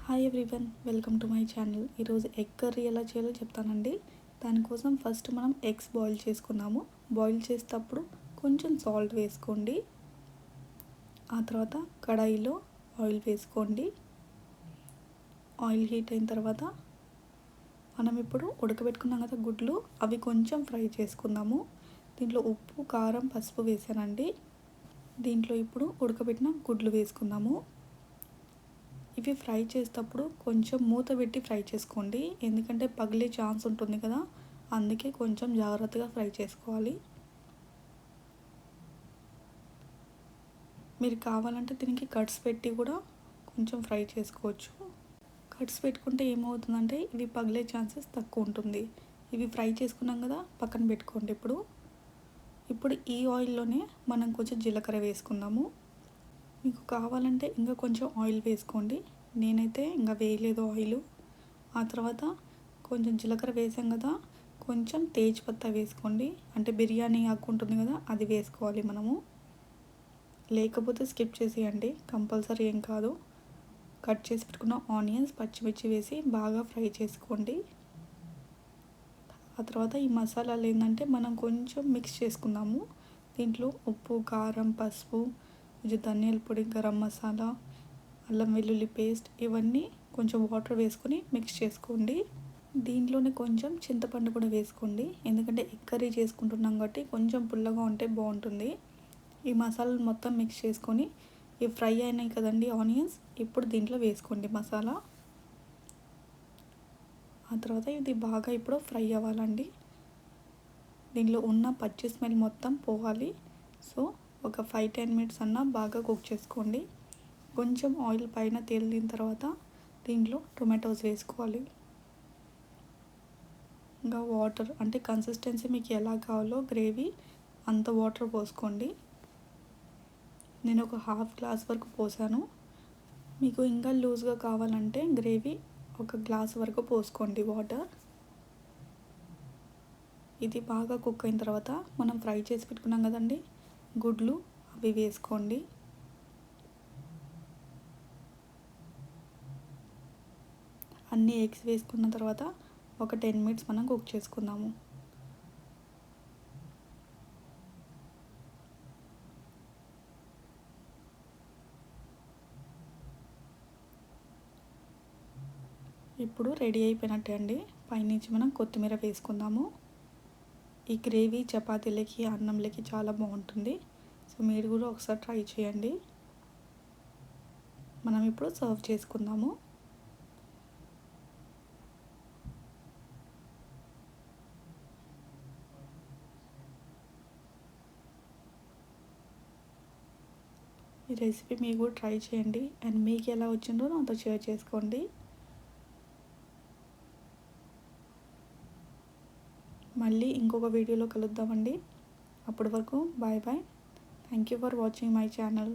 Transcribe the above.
Hi everyone, welcome to my channel. ఈరోజు egg curry ఎలా చేయాలో చెప్తానండి. దానికోసం ఫస్ట్ మనం ఎగ్స్ బాయిల్ చేసుకున్నాము. బాయిల్ చేసేటప్పుడు కొంచెం సాల్ట్ వేసుకోండి. ఆ తర్వాత కడాయిలో ఆయిల్ వేసుకోండి. ఆయిల్ హీట్ అయిన తర్వాత మనం ఇప్పుడు ఉడకబెట్టుకున్నాం కదా గుడ్లు, అవి కొంచెం ఫ్రై చేసుకుందాము. దీంట్లో ఉప్పు, కారం, పసుపు వేసానండి. దీంట్లో ఇప్పుడు ఉడకబెట్టిన గుడ్లు వేసుకుందాము. ఇవి ఫ్రై చేసేటప్పుడు కొంచెం మూత పెట్టి ఫ్రై చేసుకోండి, ఎందుకంటే పగిలే ఛాన్స్ ఉంటుంది కదా, అందుకే కొంచెం జాగ్రత్తగా ఫ్రై చేసుకోవాలి. మీరు కావాలంటే దీనికి కట్స్ పెట్టి కూడా కొంచెం ఫ్రై చేసుకోవచ్చు. కట్స్ పెట్టుకుంటే ఏమవుతుందంటే ఇవి పగిలే ఛాన్సెస్ తక్కువ ఉంటుంది. ఇవి ఫ్రై చేసుకున్నాం కదా, పక్కన పెట్టుకోండి. ఇప్పుడు ఈ ఆయిల్లోనే మనం కొంచెం జీలకర్ర వేసుకుందాము. మీకు కావాలంటే ఇంకా కొంచెం ఆయిల్ వేసుకోండి. నేనైతే ఇంకా వేయలేదు ఆయిల్. ఆ తర్వాత కొంచెం జీలకర్ర వేసాం కదా, కొంచెం తేజ్ పత్తా వేసుకోండి. అంటే బిర్యానీ ఆకు ఉంటుంది కదా, అది వేసుకోవాలి మనము. లేకపోతే స్కిప్ చేసేయండి, కంపల్సరీ ఏం కాదు. కట్ చేసి పెట్టుకున్న ఆనియన్స్, పచ్చిమిర్చి వేసి బాగా ఫ్రై చేసుకోండి. ఆ తర్వాత ఈ మసాలాలు ఏంటంటే మనం కొంచెం మిక్స్ చేసుకుందాము. దీంట్లో ఉప్పు, కారం, పసుపు, కొంచెం ధనియాల పొడి, గరం మసాలా, అల్లం వెల్లుల్లి పేస్ట్, ఇవన్నీ కొంచెం వాటర్ వేసుకొని మిక్స్ చేసుకోండి. దీంట్లోనే కొంచెం చింతపండు కూడా వేసుకోండి, ఎందుకంటే ఎగ్ కర్రీ చేసుకుంటున్నాం కాబట్టి కొంచెం పుల్లగా ఉంటే బాగుంటుంది. ఈ మసాలాలు మొత్తం మిక్స్ చేసుకొని ఇవి ఫ్రై అయినాయి కదండి ఆనియన్స్, ఇప్పుడు దీంట్లో వేసుకోండి మసాలా. ఆ తర్వాత ఇది బాగా ఇప్పుడు ఫ్రై అవ్వాలండి. దీనిలో ఉన్న పచ్చి స్మెల్ మొత్తం పోవాలి. సో ఒక 5-10 మినిట్స్ అన్నా బాగా కుక్ చేసుకోండి. కొంచెం ఆయిల్ పైన తేలిన తర్వాత దీంట్లో టొమాటోస్ వేసుకోవాలి. ఇంకా వాటర్, అంటే కన్సిస్టెన్సీ మీకు ఎలా కావాలో గ్రేవీ అంత వాటర్ పోసుకోండి. నేను ఒక హాఫ్ గ్లాస్ వరకు పోసాను. మీకు ఇంకా లూజ్గా కావాలంటే గ్రేవీ ఒక గ్లాస్ వరకు పోసుకోండి వాటర్. ఇది బాగా కుక్ అయిన తర్వాత మనం ఫ్రై చేసి పెట్టుకున్నాం కదండి గుడ్లు, అవి వేసుకోండి. అన్ని ఎగ్స్ వేసుకున్న తర్వాత ఒక 10 మినిట్స్ మనం కుక్ చేసుకుందాము. ఇప్పుడు రెడీ అయిపోయినట్టే అండి. పైనుంచి మనం కొత్తిమీర వేసుకుందాము. ఈ గ్రేవీ చపాతీలకి, అన్నంలకి చాలా బాగుంటుంది. సో మీరు కూడా ఒకసారి ట్రై చేయండి. మనం ఇప్పుడు సర్వ్ చేసుకుందాము. ఈ రెసిపీ మీరు కూడా ట్రై చేయండి, అండ్ మీకు ఎలా వచ్చిందో నాతో షేర్ చేసుకోండి. మళ్ళీ ఇంకొక వీడియోలో కలుద్దామండి. అప్పటి వరకు bye bye. Thank you for watching my channel.